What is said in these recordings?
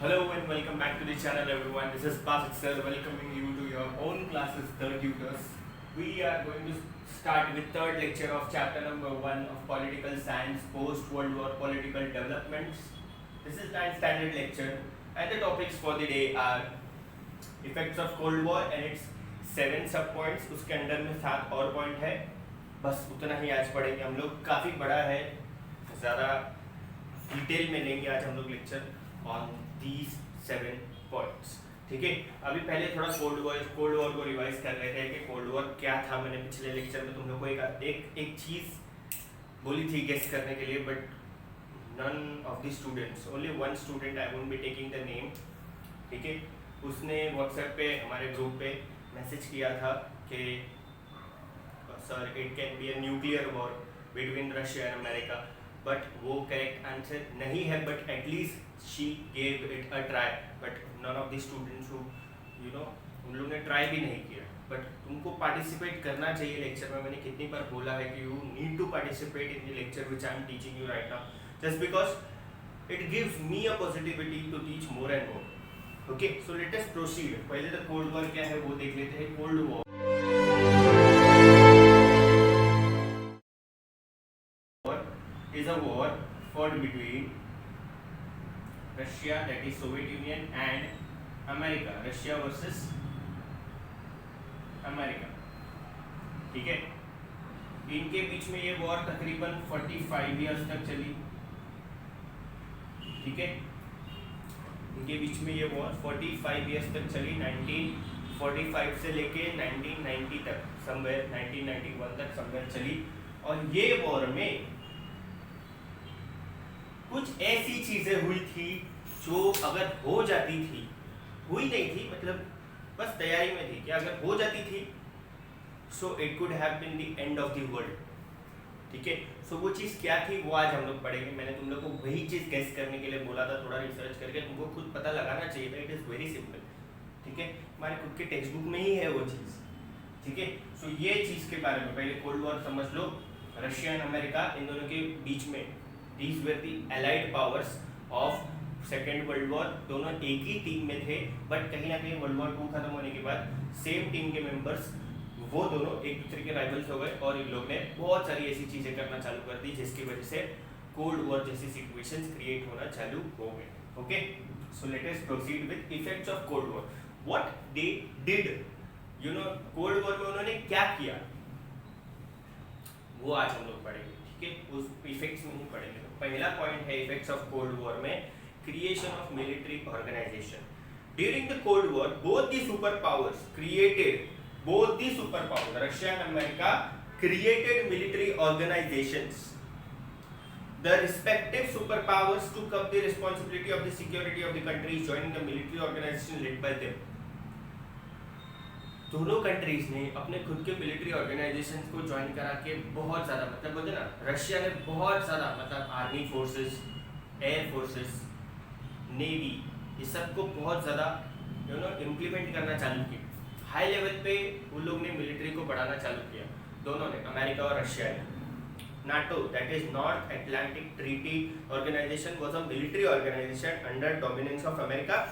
Hello and welcome back to the channel everyone. This is Basit sir welcoming you to your own classes, Third Tutors. We are going to start with third lecture of chapter number 1 of Political Science Post-World War Political Developments. This is 9th standard lecture and the topics for the day are effects of Cold War and its 7 sub points. उसके अंदर में 7 और point है, बस उतना ही आज पढ़ेंगे हम लोग. काफ़ी बड़ा है, ज़्यादा डिटेल में लेंगे आज हम लोग लेक्चर ऑन these 7 points. ठीक है, अभी पहले थोड़ा कोल्ड वॉर को रिवाइज कर रहे थे कि कोल्ड वॉर क्या था. मैंने पिछले लेक्चर में तुम लोग को एक चीज़ बोली थी गेस करने के लिए, but none of the students, only one student, I won't be taking the name, ठीक है, उसने व्हाट्सएप पे हमारे ग्रुप पे मैसेज किया था कि sir it can be a nuclear war between Russia and America. But वो करेक्ट आंसर नहीं है, but at least she gave it a try. But none of the students who उन लोगों ने ट्राई भी नहीं किया. बट तुमको पार्टिसिपेट करना चाहिए लेक्चर में. मैंने कितनी बार बोला है कि you need to participate in the lecture which I am teaching you right now, just because it gives me a positivity to teach more and more. Okay, so let us proceed. पहले तो cold war क्या है वो देख लेते हैं. Cold war is a war fought between Russia, that is Soviet Union, and America. Russia versus America. ठीक है, इनके बीच में ये वॉर तकरीबन 45 इयर्स तक चली. ठीक है, इनके बीच में ये वॉर 45 इयर्स तक चली. 1945 से लेके 1990 तक, समवेयर 1991 तक समवेयर चली. और ये वॉर में कुछ ऐसी चीजें हुई थी जो अगर हो जाती थी, हुई नहीं थी मतलब बस तैयारी में थी कि अगर हो जाती थी so it could have been the end of the world. ठीक है, सो वो चीज़ क्या थी वो आज हम लोग पढ़ेंगे. मैंने तुम लोग को वही चीज़ गेस करने के लिए बोला था, थोड़ा रिसर्च करके तुमको खुद पता लगाना चाहिए था. It is very simple. ठीक है, हमारे खुद के टेक्स्ट बुक में ही है वो चीज़. ठीक है, सो ये चीज़ के बारे में पहले कोल्ड वॉर समझ लो. रशिया एंड अमेरिका, इन दोनों के बीच में These were the allied powers of second world war. दोनों एक ही टीम में थे, बट कहीं ना कहीं वर्ल्ड वॉर 2 खत्म होने के बाद सेम टीम के मेंबर्स वो दोनों एक दूसरे के राइवल्स हो गए और इन लोग ने बहुत सारी ऐसी चीजें करना चालू कर दी जिसकी वजह से कोल्ड वॉर जैसी सिचुएशंस क्रिएट होना चालू हो गए. Okay, so let us proceed with effects of cold war. What they did, cold war में उन्होंने क्या किया वो आज हम लोग पढ़ेंगे. उस इफेक्ट्स में ही पढ़ेंगे. तो पहला पॉइंट है इफेक्ट्स ऑफ कोल्ड वॉर में creation of military organization. During the cold war both the super powers created, both the super powers Russia and America created military organizations. The respective superpowers took up the responsibility of the security of the countries, joining the military organization led by them. दोनों countries ने अपने खुद के military organisation को join करा के बहुत ज़्यादा, मतलब बोलते ना, रशिया ने बहुत ज़्यादा मतलब army forces, air forces, navy, ये सबको बहुत ज़्यादा इम्प्लीमेंट करना चालू किया. हाई लेवल पे उन लोग ने मिलिट्री को बढ़ाना चालू किया, दोनों ने, अमेरिका और रशिया ने. NATO, that is North Atlantic Treaty Organization, was a military organization under dominance of America,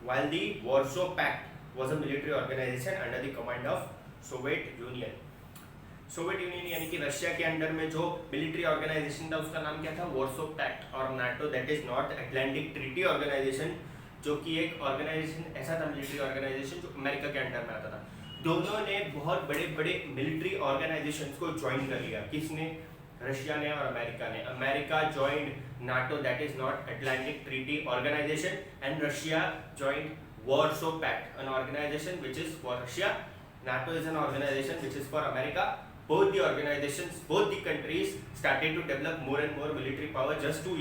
while the Warsaw Pact was a military organization under the command of Soviet Union. Soviet union यानी कि Russia के under में जो military organisation था उसका नाम क्या था, वॉर्सो पैक्ट. और NATO, that is North Atlantic Treaty Organization, जो कि एक ऑर्गेनाइजेशन ऐसा था, मिलिट्री ऑर्गेनाइजेशन जो अमेरिका के अंडर में आता था. दोनों ने बहुत बड़े बड़े मिलिट्री ऑर्गेनाइजेशन को ज्वाइन कर लिया. किसने, रशिया ने और अमेरिका ने. America joined NATO, that is North Atlantic Treaty Organization, and Russia joined Warsaw Pact, an organization which is for Russia. NATO is an organization which is for America. Both the organizations, both the countries started to develop more and more military power just to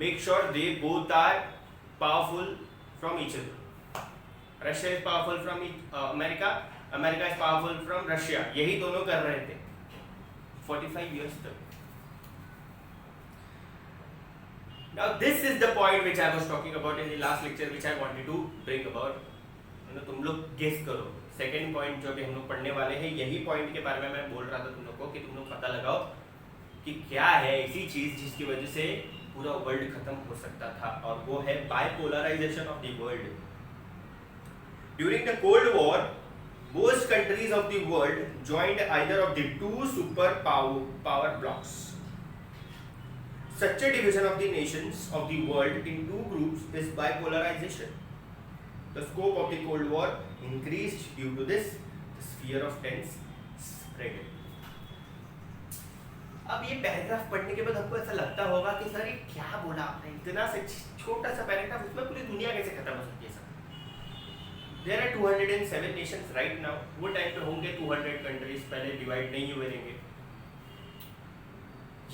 make sure they both are powerful from each other. Russia is powerful from America, America is powerful from Russia. यही दोनों कर रहे थे 45 years तक. Now this is the point which I was talking about in the last lecture, which I wanted to bring about. तुम लोग guess करो. Second point जो भी हम लोग पढ़ने वाले हैं, यही पॉइंट के बारे में मैं बोल रहा था तुम लोग को कि तुम लोग पता लगाओ कि क्या है ऐसी चीज जिसकी वजह से पूरा वर्ल्ड खत्म हो सकता था, और वो है bipolarization of the world. During the cold war most countries of the world joined either of the two superpower blocks. Such a division of the nations of the world in two groups is bipolarization. The scope of the Cold War increased due to this. The sphere of tense spread. अब ये paragraph पढ़ने के बाद आपको ऐसा लगता होगा कि सर ये क्या बोला आपने, इतना सा छोटा सा पैराग्राफ, उसमें पूरी दुनिया कैसे खत्म हो सकती है. There are 207 nations right now. वो टाइम पे होंगे 200 कंट्रीज, पहले डिवाइड नहीं हुए रहेंगे.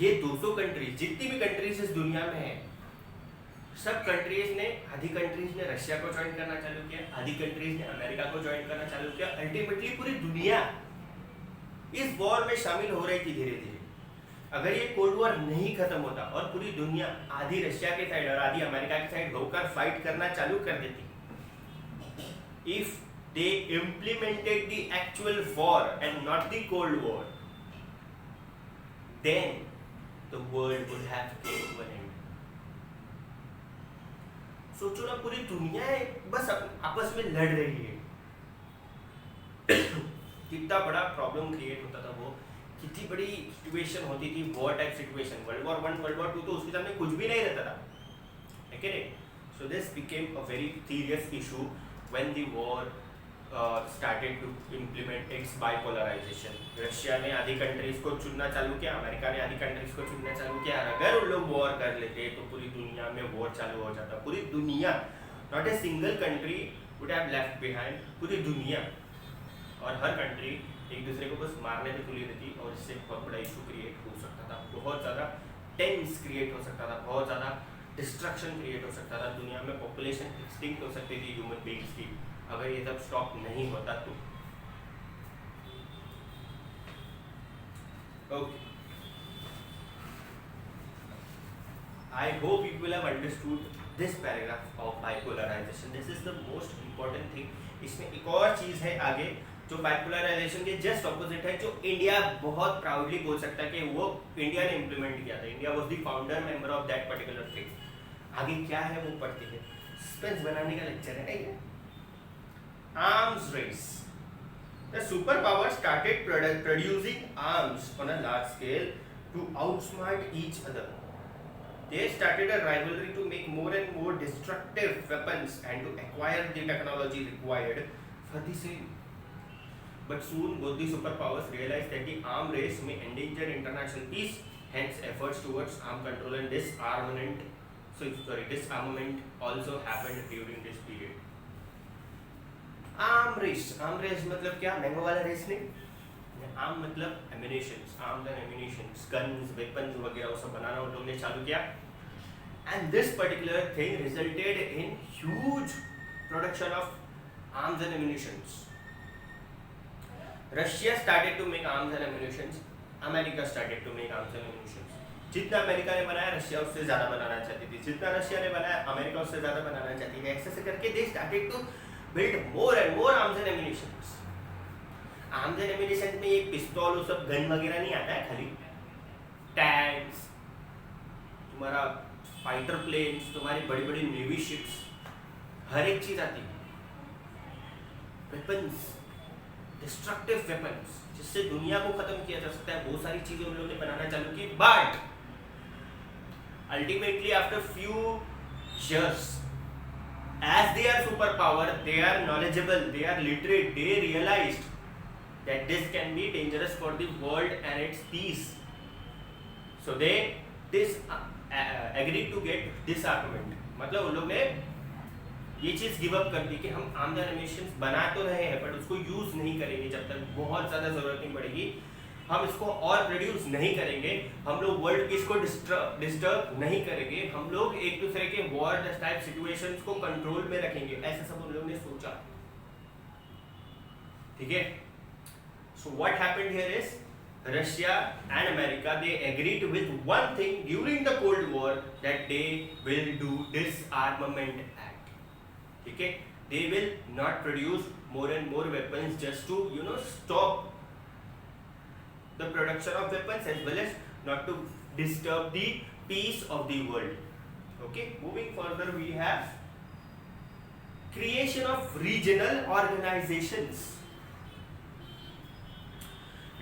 ये 200 कंट्रीज, जितनी भी कंट्रीज इस दुनिया में है, सब कंट्रीज ने, आधी कंट्रीज ने रशिया को ज्वाइन करना चालू किया, आधी कंट्रीज ने अमेरिका को ज्वाइन करना चालू किया. अल्टीमेटली पूरी दुनिया इस वॉर में शामिल हो रही थी धीरे धीरे. अगर ये कोल्ड वॉर नहीं खत्म होता और पूरी दुनिया आधी रशिया के साइड और आधी अमेरिका के साइड होकर फाइट करना चालू कर देती, if they implemented the actual war and not the Cold War, then the world would have came to an end. सोचो ना, पूरी दुनिया बस आपस में लड़ रही है. कितना बड़ा प्रॉब्लम क्रिएट होता था वो, कितनी बड़ी सिचुएशन होती थी, war type situation. World war 1, world war 2 तो उसके सामने कुछ भी नहीं रहता था, है कि नहीं. So this became a very serious issue when the war started to implement its bipolarization. Russia ने आधी कंट्रीज को चुनना चालू किया, अमेरिका ने आधी कंट्रीज को चुनना चालू किया. अगर उन लोग वॉर कर लेते तो पूरी दुनिया में वॉर चालू हो जाता. पूरी दुनिया, not a single country would have left behind. पूरी दुनिया और हर कंट्री एक दूसरे को बस मारने पे तुली रहती, और इससे बहुत बड़ा इशू क्रिएट हो सकता था. बहुत ज़्यादा टेंस क्रिएट हो सकता था, बहुत ज़्यादा डिस्ट्रक्शन क्रिएट हो सकता था. दुनिया में पॉपुलेशन एक्सटिंक्ट हो सकती थी ह्यूमन बीइंग्स की, अगर ये सब स्टॉप नहीं होता तो. Okay, I hope you will have understood this paragraph of bipolarization. This is the most important thing. इसमें एक और चीज है आगे जो बाइपोलराइजेशन के जस्ट ऑपोजिट है, जो इंडिया बहुत प्राउडली बोल सकता है कि वो इंडिया ने इंप्लीमेंट किया था. India was the founder member of that particular thing. आगे क्या है वो पढ़ते हैं. सस्पेंस बनाने का लेक्चर है ये. Arms race. The superpowers started producing arms on a large scale to outsmart each other. They started a rivalry to make more and more destructive weapons and to acquire the technology required for the same. But soon both the superpowers realized that the arm race may endanger international peace. Hence, efforts towards arm control and disarmament also happened during this period. Arm race. Arm race मतलब क्या? Mango वाला race नहीं. Arm मतलब ammunitions, arms and ammunitions, guns, weapons वगैरह वो सब बनाना उन लोगों ने चालू किया. And this particular thing resulted in huge production of arms and ammunitions. Russia started to make arms and ammunitions. America started to make arms and ammunitions. जितना अमेरिका ने बनाया रशिया उससे ज़्यादा बनाना चाहती थी, जितना रशिया ने बनाया अमेरिका उससे ज़्यादा बनाना चाहती थी. ऐसे करके they started to build more and more arms and ammunitions. Arms and ammunitions में एक पिस्तौल वो सब गन वगैरह नहीं आता है, खाली टैंक्स, तुम्हारा फाइटर प्लेन्स, तुम्हारी बड़ी बड़ी नेवी शिप्स, हर एक चीज आती है. वेपन्स, डिस्ट्रक्टिव वेपन्स, जिससे दुनिया को खत्म किया जा सकता है, बहुत सारी चीजें उन लोगों ने बनाना चालू की. But ultimately after few years, as they are superpower, they are knowledgeable, they are literate, they realized that this can be dangerous for the world and its peace. So they agreed to get disarmament. मतलब उन लोग ने ये चीज give up कर दी कि हम arms and emanations बना तो रहे हैं बट उसको यूज नहीं करेंगे जब तक बहुत ज्यादा जरूरत नहीं पड़ेगी. हम इसको और प्रोड्यूस नहीं करेंगे, हम लोग वर्ल्ड पीस को डिस्टर्ब नहीं करेंगे, हम लोग एक दूसरे के वॉर टाइप सिचुएशंस को कंट्रोल में रखेंगे. ऐसा सब उन लोगों ने सोचा. ठीक है. So what happened here is Russia and America, they agreed with one thing during the Cold War, that they will do disarmament act. ठीक है. They will not produce more and more weapons just to stop the production of weapons as well as not to disturb the peace of the world. Okay, moving further, we have creation of regional organizations.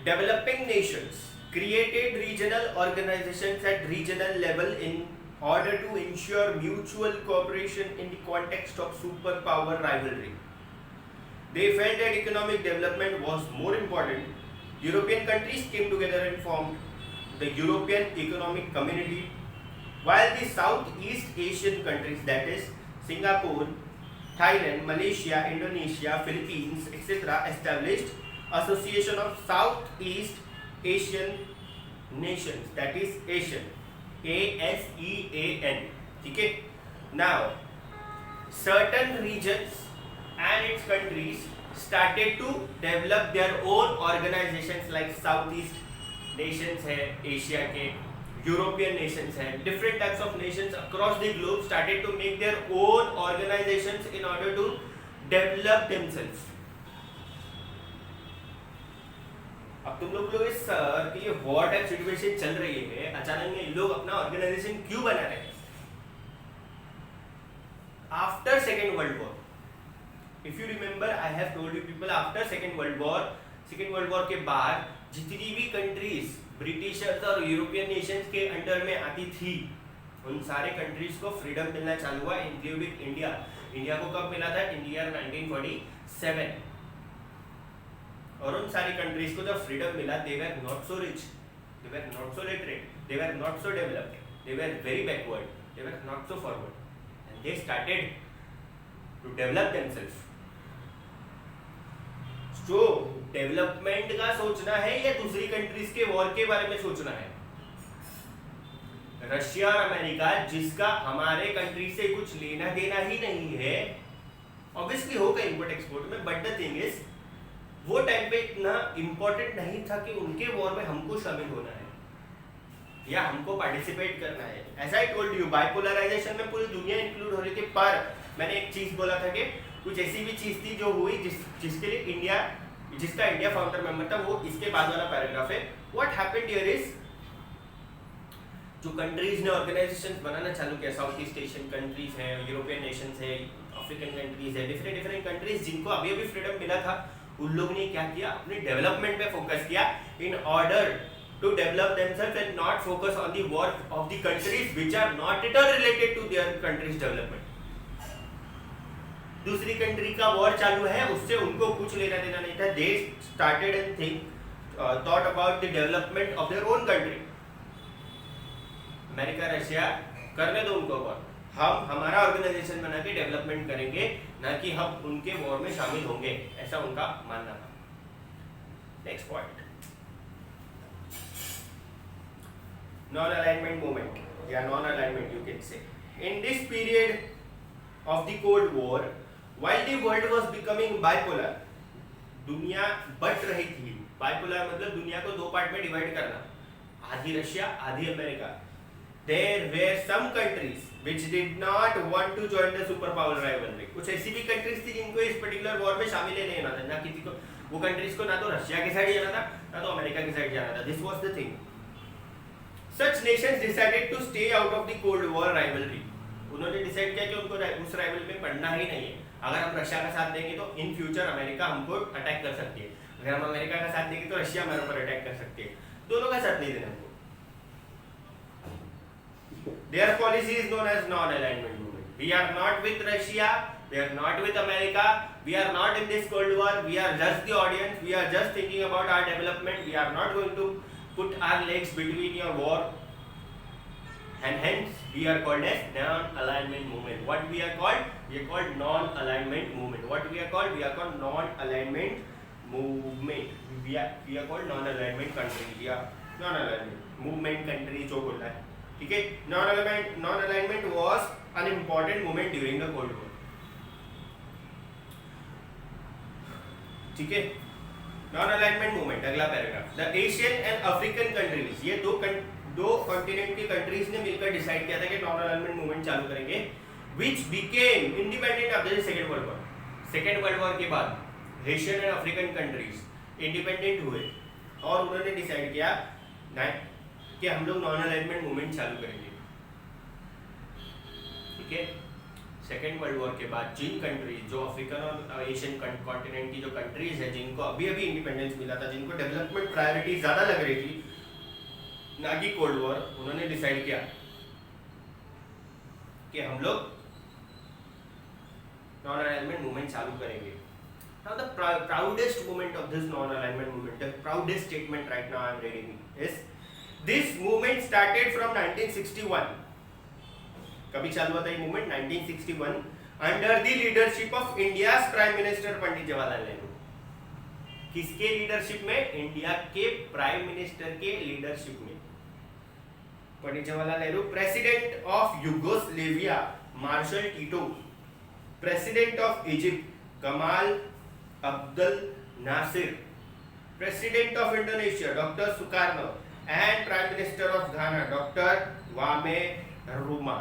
Developing nations created regional organizations at regional level in order to ensure mutual cooperation in the context of superpower rivalry. They felt that economic development was more important. European countries came together and formed the European Economic Community, while the Southeast Asian countries, that is Singapore, Thailand, Malaysia, Indonesia, Philippines, etc., established Association of Southeast Asian Nations, that is ASEAN, ASEAN. Okay. Now, certain regions and its countries started to develop their own organizations, like Southeast nations है Asia के, European Nations हैं, different types of nations across the globe started to make their own organizations in order to develop themselves. अब तुम लोग बोलोगे sir कि ये war type situation चल रही है, अचानक में इन लोग अपना ऑर्गेनाइजेशन क्यों बना रहे हैं? After second world war, if you remember, I have told you people, after second world war के बाद जितनी भी कंट्रीज ब्रिटिशर्स और यूरोपियन नेशंस के अंडर में आती थी, उन सारे कंट्रीज को फ्रीडम मिलना चालू हुआ, इंक्लूडिंग इंडिया. इंडिया को कब मिला था? In year 1947. और उन सारी कंट्रीज को जब फ्रीडम मिला, they were not so rich, they were not so literate, they were not so developed, they were very backward, they were not so forward, and they started to develop themselves. जो development का सोचना है या दूसरी countries के war के बारे में सोचना है? रशिया और अमेरिका, जिसका हमारे कंट्री से कुछ लेना देना ही नहीं है, ऑब्वियसली होगा इंपोर्ट एक्सपोर्ट में, बट द थिंग इज वो टाइम पे इतना इंपॉर्टेंट नहीं था कि उनके वॉर में हमको शामिल होना है या हमको पार्टिसिपेट करना है. ऐसा ही टोल्ड यू, बाइपोलराइजेशन में पूरी दुनिया इंक्लूड हो रही थी, पर मैंने एक चीज बोला था कि कुछ ऐसी भी चीज थी जो हुई जिसके लिए इंडिया, जिसका इंडिया फाउंडर मेंबर था, वो इसके बाद वाला पैराग्राफ है. व्हाट हैपेंड हियर इज, जो कंट्रीज ने ऑर्गेनाइजेशंस बनाना चालू किया, साउथ ईस्ट एशियन कंट्रीज हैं, यूरोपियन नेशंस है, अफ्रीकन कंट्रीज है, डिफरेंट कंट्रीज जिनको अभी अभी फ्रीडम मिला था, उन लोग ने क्या किया? अपने डेवलपमेंट पे फोकस किया in order to develop themself and not focus on the work of the countries which are not at all related to their countries development. दूसरी कंट्री का वॉर चालू है, उससे उनको कुछ लेना देना नहीं था. They started and thought about the development of their own country. America, Russia, करने दो उनको वॉर, हम हमारा ऑर्गेनाइजेशन बना के डेवलपमेंट करेंगे, ना कि हम उनके वॉर में शामिल होंगे, ऐसा उनका मानना था. Next point, non alignment movement या non alignment you can say. In this period of the cold war, while the world was becoming bipolar, दुनिया बट रही थी. बाइपोलर मतलब दुनिया को दो पार्ट में डिवाइड करना, आधी रशिया, आधी America. There were some countries which did not want to join the superpower rivalry. कुछ ऐसी भी कंट्रीज थी जिनको इस पर्टिकुलर वॉर में शामिल नहीं होना था, ना किसी को, वो कंट्रीज को ना तो रशिया के साइड जाना था, ना तो अमेरिका के साइड जाना था. This was the thing. Such nations decided to stay out of the Cold War rivalry. उन्होंने डिसाइड किया कि उनको उस राइवल में पढ़ना ही नहीं है. अगर हम रशिया का साथ देंगे तो इन फ्यूचर अमेरिका हमको अटैक कर सकती है, अगर हम अमेरिका का साथ देंगे तो रशिया हमारे ऊपर अटैक कर सकती है. दोनों का साथ नहीं देना हमको. Their policy is known as non-alignment movement. We are not with Russia, we are not with America, we are not in this Cold War, we are just the audience, we are just thinking about our development, we are not going to put our legs between your war, and hence we are called as non-alignment movement. What we are called? We are called non-alignment movement. What we are called? We are called non-alignment movement. We are called non-alignment country. We are non-alignment movement country जो बोलता है, ठीक है. Non-alignment was an important moment during the Cold War. ठीक है. Non-alignment movement, अगला paragraph. The Asian and African countries, ये दो कॉन्टिनेंट की कंट्रीज ने मिलकर डिसाइड किया था कि नॉन अलाइनमेंट मूवमेंट चालू करेंगे, which became independent after the Second World War. Second world war के बाद Asian and African countries independent हुए और उन्होंने डिसाइड किया कि हम लोग नॉन अलाइनमेंट मूवमेंट चालू करेंगे. ठीक है। सेकेंड वर्ल्ड वॉर के बाद जिन कंट्रीज जो अफ्रीकन और एशियन कॉन्टिनेंट की जो कंट्रीज है जिनको अभी अभी इंडिपेंडेंस मिला था, जिनको डेवलपमेंट प्रायोरिटी ज़्यादा लग रही थी ना कि कोल्ड वॉर, उन्होंने डिसाइड किया कि हम लोग नॉन अलाइनमेंट मूवमेंट चालू करेंगे। Now the proudest moment of this non-alignment movement, the proudest statement right now I am reading is this movement started from 1961. कभी चालू हुआ था ये movement? 1961 under the leadership of India's prime minister Pandit Jawaharlal Nehru. किसके leadership में? India के prime minister के leadership में Pandit Jawaharlal Nehru. President of Yugoslavia Marshal Tito, president of Egypt Kamal Abdul Nasser, president of Indonesia doctor Sukarno and prime minister of Ghana doctor Kwame Nkrumah.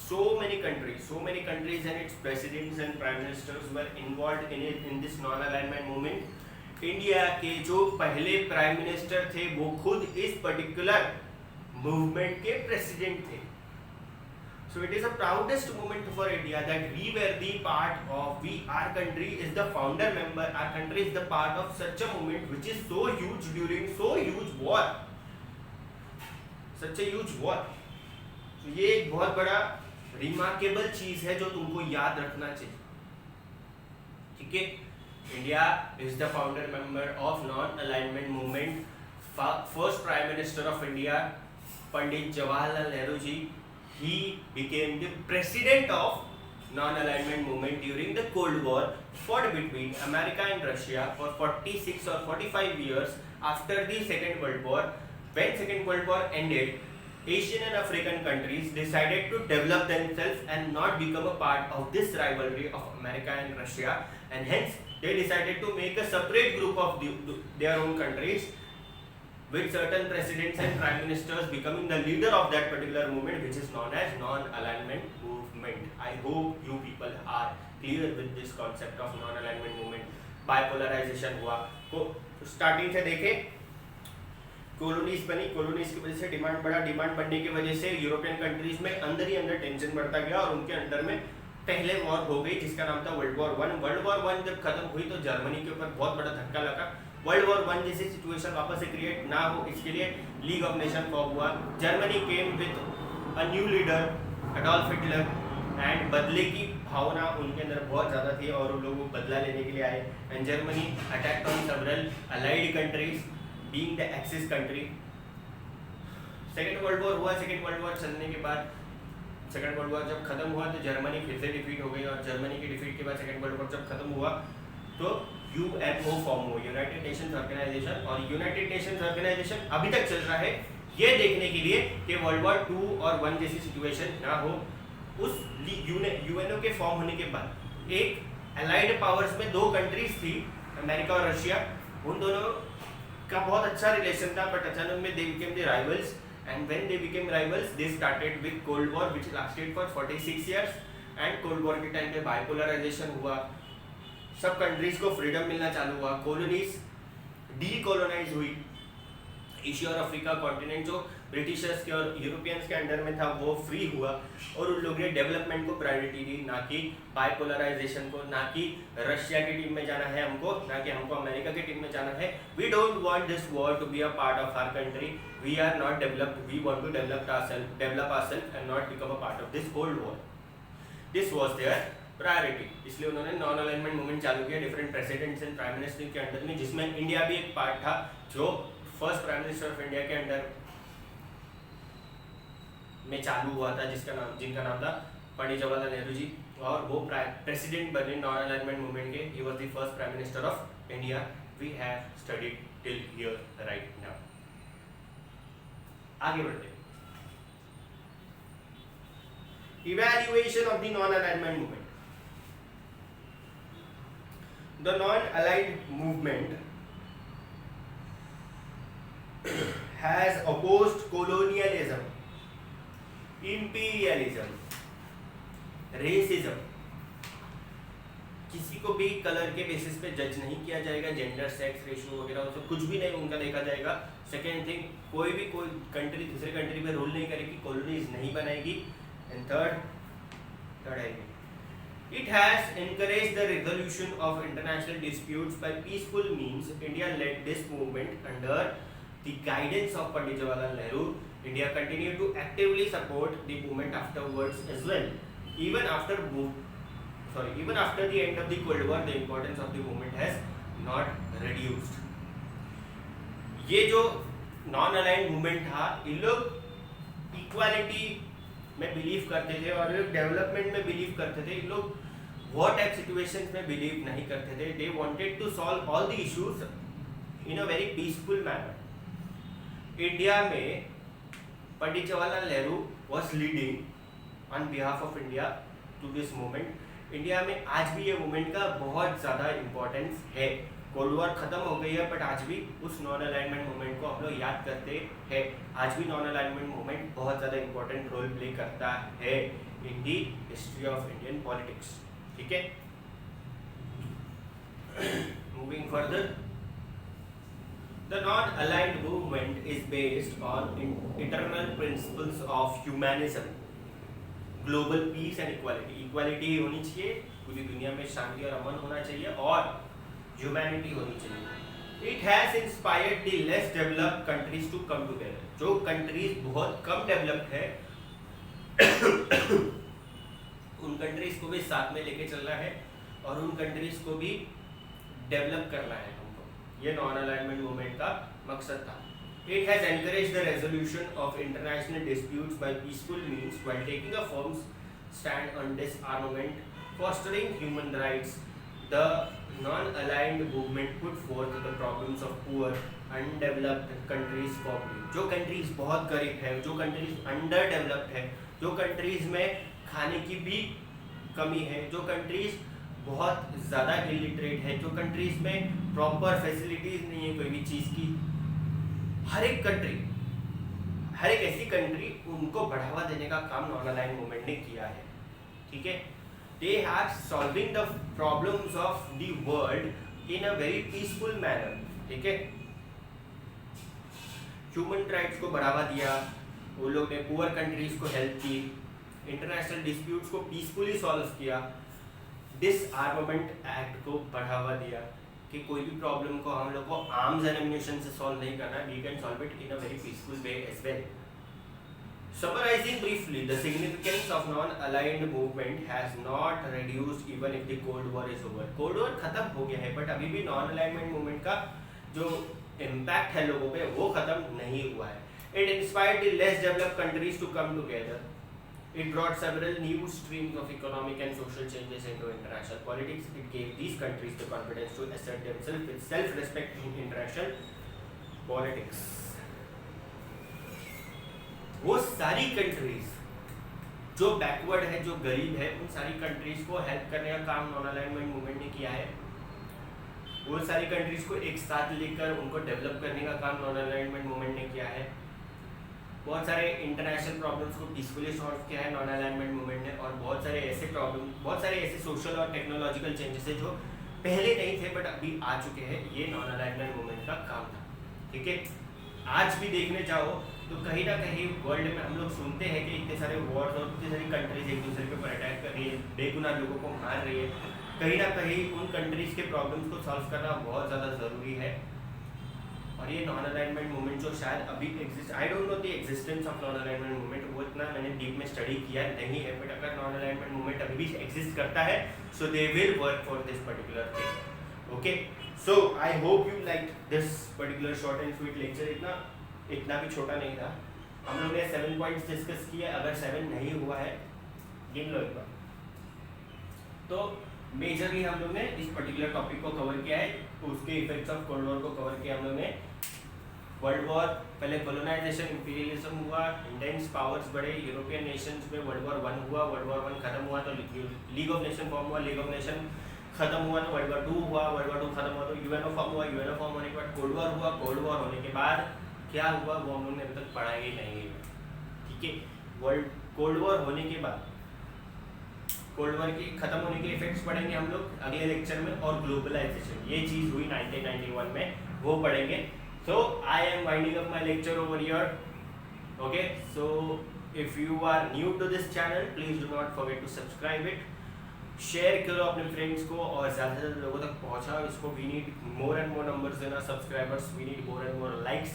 So many countries and its presidents and prime ministers were involved in this non-alignment movement. India के जो पहले prime minister थे वो खुद इस particular movement के president थे। So it is a proudest moment for India that we were the part of, our country is the founder member, our country is the part of such a movement which is so huge during so huge war, such a huge war. So ये एक बहुत बड़ा remarkable चीज है जो तुमको याद रखना चाहिए, ठीक है। India is the founder member of non alignment movement. First prime minister of India Pandit Jawaharlal Nehru ji, he became the president of non-alignment movement during the Cold War fought between America and Russia for 46 or 45 years after the Second World War. When Second World War ended, Asian and African countries decided to develop themselves and not become a part of this rivalry of America and Russia, and hence they decided to make a separate group of their own countries, with certain presidents and prime ministers becoming the leader of that particular movement, which is known as non-alignment movement. I hope you people are clear with this concept of non-alignment movement. Bipolarization हुआ को starting से देखे, colonies बनी, colonies की वजह से demand बढ़ने की वजह से यूरोपियन कंट्रीज में अंदर ही अंदर टेंशन बढ़ता गया और उनके अंदर में पहले वॉर हो गई जिसका नाम था world war one. World war one जब खत्म हुई तो जर्मनी के ऊपर बहुत बड़ा धक्का लगा। वर्ल्ड वॉर वन जैसी सिचुएशन वापस से क्रिएट ना हो इसके लिए लीग ऑफ नेशन फॉर्म हुआ। Germany came with a new leader Adolf Hitler and बदले की भावना उनके अंदर बहुत ज़्यादा थी और उन लोगों को बदला लेने के लिए आए। And Germany attacked on several allied countries being the axis country. Second world war हुआ। सेकेंड वर्ल्ड वॉर चलने के बाद सेकेंड वर्ल्ड वॉर जब खत्म हुआ तो जर्मनी फिर से डिफीट हो गई और जर्मनी की डिफीट के बाद सेकेंड वर्ल्ड वॉर जब खत्म हुआ तो यूएनओ फॉर्म हुआ, यूनाइटेड नेशंस ऑर्गेनाइजेशन। और यूनाइटेड नेशंस ऑर्गेनाइजेशन अभी तक चल रहा है ये देखने के लिए कि वर्ल्ड वॉर 2 और 1 जैसी सिचुएशन ना हो। उस यूएनओ के फॉर्म होने के बाद एक अलाइड पावर्स में 2 कंट्रीज थी, अमेरिका और रशिया। उन दोनों का बहुत अच्छा रिलेशन था बट अचानक में they became the rivals and when they became rivals they started with cold war which lasted for 46 years. And cold war के टाइम पे बाइपोलराइजेशन हुआ, सब कंट्रीज को फ्रीडम मिलना चालू हुआ, कॉलोनीज डीकोलोनाइज हुई। एशिया और अफ्रीका कॉन्टिनेंट जो ब्रिटिशर्स के और यूरोपियंस के अंडर में था वो फ्री हुआ और उन लोगों ने डेवलपमेंट को प्रायोरिटी दी, ना कि बाइपोलराइजेशन को, ना कि रशिया की टीम में जाना है हमको, ना कि हमको अमेरिका की टीम में जाना है। We don't want this war to be a part of our country, we are not developed, we want to develop ourself and not become a part of this cold war. This was their priority. इसलिए उन्होंने non alignment movement चालू किया different presidents and prime minister के under में, जिसमें India भी एक part था, जो first prime minister of India के अंडर में चालू हुआ था, जिनका नाम था पंडित जवाहरलाल नेहरू जी, और वो प्रेसिडेंट बने नॉन अलाइनमेंट मूवमेंट के। He was the first prime minister of India. We have studied till here right now. आगे बढ़ते हैं। Evaluation of the non-alignment movement. The non-aligned movement has opposed colonialism, imperialism, racism. किसी को भी colour के basis पे जज नहीं किया जाएगा, जेंडर सेक्स रेशियो वगैरह वो सब कुछ भी नहीं उनका देखा जाएगा। सेकेंड थिंग, कोई कंट्री दूसरे कंट्री पे रूल नहीं करेगी, कॉलोनीज नहीं बनाएगी। एंड थर्ड है it has encouraged the resolution of international disputes by peaceful means. India led this movement under the guidance of Pandit Jawaharlal Nehru. India continued to actively support the movement afterwards as well. Even after the end of the Cold War, the importance of the movement has not reduced. ये जो non aligned movement था, इन लोग equality में believe करते थे और development में believe करते थे। इन लोग वॉर टाइप सिचुएशंस में बिलीव नहीं करते थे। They wanted to solve all the issues in a very peaceful manner. India में Pandit Jawaharlal Nehru was leading on behalf of India to this movement. India में आज भी ये मूवमेंट का बहुत ज़्यादा इम्पोर्टेंस है। कोल्ड वॉर खत्म हो गई है, बट आज भी उस नॉन अलाइनमेंट मूवमेंट को हम लोग याद करते हैं। आज भी नॉन अलाइनमेंट मूवमेंट बहुत ज़्यादा इंपॉर्टेंट रोल प्ले करता है इन दी हिस्ट्री ऑफ इंडियन पॉलिटिक्स। ठीक है, moving further, the non aligned movement is based on internal principles of humanism, global piece and equality. Equality होनी चाहिए, पूरी दुनिया में शांति और अमन होना चाहिए, और ह्यूमैनिटी होनी चाहिए। It has inspired the less developed countries to come together. जो कंट्रीज बहुत कम डेवलप्ड है उन कंट्रीज को भी साथ में लेके चलना है और उन कंट्रीज को भी डेवलप करना है हमको। ये नॉन अलाइनमेंट मूवमेंट का मकसद था। It has encouraged the resolution of international disputes by peaceful means while taking a firm stand on disarmament, fostering human rights. The non-aligned movement put forth the problems of poor, undeveloped countries firmly. जो countries बहुत गरीब है, जो countries underdeveloped है, जो countries में खाने की भी कमी है, जो countries बहुत ज़्यादा illiterate है, जो countries में proper facilities नहीं है कोई भी चीज़ की, हर एक ऐसी कंट्री उनको बढ़ावा देने का काम नॉन अलाइंड मूवमेंट ने किया है। ठीक है, they are solving the problems of the world in a very peaceful manner. ठीक है, ह्यूमन राइट्स को बढ़ावा दिया, वो लोग ने पुअर कंट्रीज को हेल्प की, इंटरनेशनल डिस्प्यूट्स को पीसफुली सॉल्व किया, डिसआर्मामेंट एक्ट को बढ़ावा दिया कि कोई भी प्रॉब्लम को हम लोग को आर्म्स एंड एम्युनिशन से सॉल्व नहीं करना, we can solve it in a very peaceful way as well. Summarizing briefly, the significance of non-aligned movement has not reduced even if the Cold War is over. Cold War खत्म हो गया है, but अभी भी non-alignment movement का जो impact है लोगों पे वो खत्म नहीं हुआ है। It inspired the less developed countries to come together. It brought several new streams of economic and social changes into international politics. It gave these countries the confidence to assert themselves with self-respect in international politics. वो सारी countries जो backward है, जो गरीब है, उन सारी countries को हेल्प करने का काम नॉन अलाइनमेंट मूवमेंट ने किया है। वो सारी कंट्रीज को एक साथ लेकर उनको डेवलप करने का काम नॉन अलाइनमेंट मूवमेंट ने किया है। बहुत सारे इंटरनेशनल प्रॉब्लम्स को पीसफुली सॉल्व किया है नॉन अलाइनमेंट मूवमेंट ने, और बहुत सारे ऐसे सोशल और टेक्नोलॉजिकल चेंजेस है जो पहले नहीं थे बट अभी आ चुके हैं। ये नॉन अलाइनमेंट मूवमेंट का काम था। ठीक है, आज भी देखने जाओ तो कहीं ना कहीं वर्ल्ड में हम लोग सुनते हैं कि इतने सारे वॉर्स और इतनी सारी कंट्रीज एक दूसरे के ऊपर अटैक कर रही है, बेगुनाह लोगों को मार रही है। कहीं ना कहीं उन कंट्रीज के प्रॉब्लम्स को सॉल्व करना बहुत ज़्यादा ज़रूरी है। और ये नॉन अलाइनमेंट मूवमेंट जो शायद अभी exist, I don't know the existence of non alignment movement, वो इतना मैंने डीप में स्टडी किया नहीं है, बट अगर नॉन अलाइनमेंट मूवमेंट अभी भी एग्जिस्ट करता है so they will work for this particular thing. Okay, so I hope you like this particular short and sweet lecture. इतना भी छोटा नहीं था। हम लोग ने 7 पॉइंट्स डिस्कस किए, अगर 7 नहीं हुआ है गिन लो एक बार। तो मेजरली हम लोग ने इस पर्टिकुलर टॉपिक को कवर किया है, उसके इफेक्ट्स ऑफ कोल्ड वॉर को कवर किया हम लोग ने। वर्ल्ड वॉर, पहले कोलोनाइजेशन, इंपीरियलिज्म हुआ, इंटेंस पावर्स बढ़े, यूरोपियन नेशंस में वर्ल्ड वॉर 1 हुआ, वर्ल्ड वॉर 1 खत्म हुआ तो लीग ऑफ नेशन फॉर्म हुआ, लीग ऑफ नेशन खत्म हुआ तो वर्ल्ड वॉर 2 हुआ, वर्ल्ड वॉर 2 खत्म हुआ तो यूएनओ फॉर्म हुआ, यूएनओ फॉर्म होने के बाद कोल्ड वॉर हुआ, कोल्ड वॉर होने के बाद क्या हुआ वो हम लोग ने अभी तक पढ़ा ही नहीं है। ठीक है, कोल्ड वॉर होने के बाद कोल्ड वॉर की खत्म होने के इफेक्ट्स पढ़ेंगे हम लोग अगले लेक्चर में, और ग्लोबलाइजेशन ये चीज़ हुई 1991 में, वो पढ़ेंगे. So I am winding up my lecture over here. Okay, so if you are new to this channel, please do not forget to subscribe it. Share करो अपने फ्रेंड्स को और ज़्यादा से ज़्यादा लोगों तक पहुंचाओ इसको. We need more and more numbers in subscribers, we need more and more likes.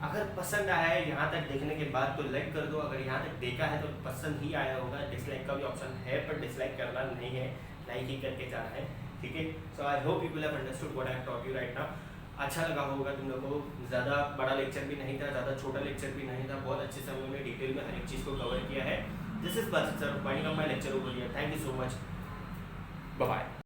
अगर पसंद आया है यहाँ तक देखने के बाद तो लाइक कर दो. अगर यहाँ तक देखा है तो पसंद ही आया होगा. डिसलाइक का भी ऑप्शन है पर डिसलाइक करना नहीं है, लाइक ही करके जाना है. ठीक है. So I hope people have understood what I have taught you right now. अच्छा लगा होगा तुम लोगों को. ज़्यादा बड़ा लेक्चर भी नहीं था, ज़्यादा छोटा लेक्चर भी नहीं था. बहुत अच्छे से हम लोगों ने डिटेल में हर एक चीज़ को कवर किया है. This is Basit sir winding up my lecture over here. Thank you so much. Bye bye.